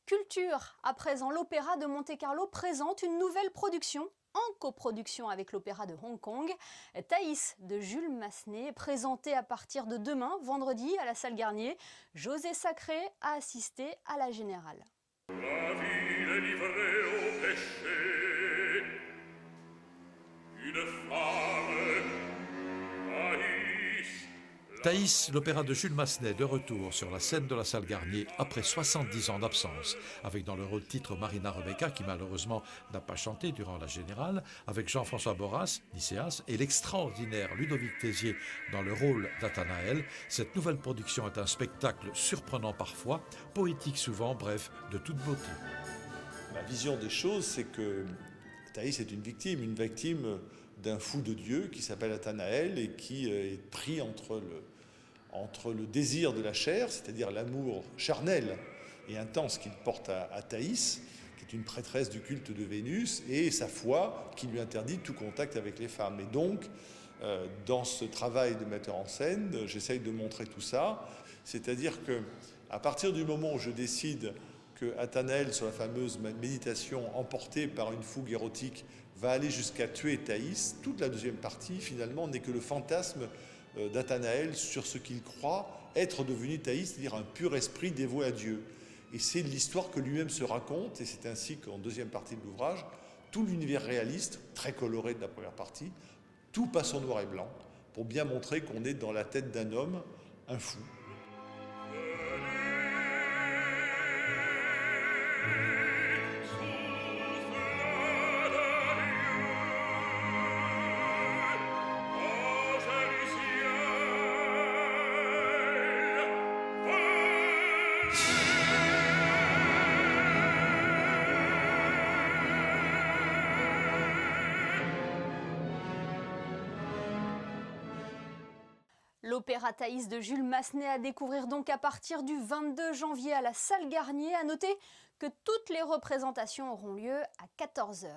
Culture, à présent, l'Opéra de Monte-Carlo présente une nouvelle production en coproduction avec l'Opéra de Hong Kong. Thaïs de Jules Massenet, présentée à partir de demain, vendredi, à la salle Garnier. José Sacré a assisté à la générale. La ville est livrée au péché, une femme, Thaïs, l'opéra de Jules Massenet, de retour sur la scène de la salle Garnier après 70 ans d'absence, avec dans le rôle titre Marina Rebecca, qui malheureusement n'a pas chanté durant la générale, avec Jean-François Borras, Nicéas, et l'extraordinaire Ludovic Tézier dans le rôle d'Athanaël. Cette nouvelle production est un spectacle surprenant parfois, poétique souvent, bref, de toute beauté. Ma vision des choses, c'est que Thaïs est une victime d'un fou de Dieu qui s'appelle Athanaël et qui est pris entre le désir de la chair, c'est-à-dire l'amour charnel et intense qu'il porte à Thaïs, qui est une prêtresse du culte de Vénus, et sa foi qui lui interdit tout contact avec les femmes. Et donc, dans ce travail de metteur en scène, j'essaye de montrer tout ça, c'est-à-dire qu'à partir du moment où je décide que Athanaël, sur la fameuse méditation emportée par une fougue érotique, va aller jusqu'à tuer Thaïs, toute la deuxième partie, finalement, n'est que le fantasme d'Athanaël sur ce qu'il croit être devenu Thaïs, c'est-à-dire un pur esprit dévoué à Dieu. Et c'est l'histoire que lui-même se raconte, et c'est ainsi qu'en deuxième partie de l'ouvrage, tout l'univers réaliste, très coloré de la première partie, tout passe en noir et blanc, pour bien montrer qu'on est dans la tête d'un homme, un fou. L'opéra Thaïs de Jules Massenet à découvrir donc à partir du 22 janvier à la salle Garnier. À noter que toutes les représentations auront lieu à 14 h.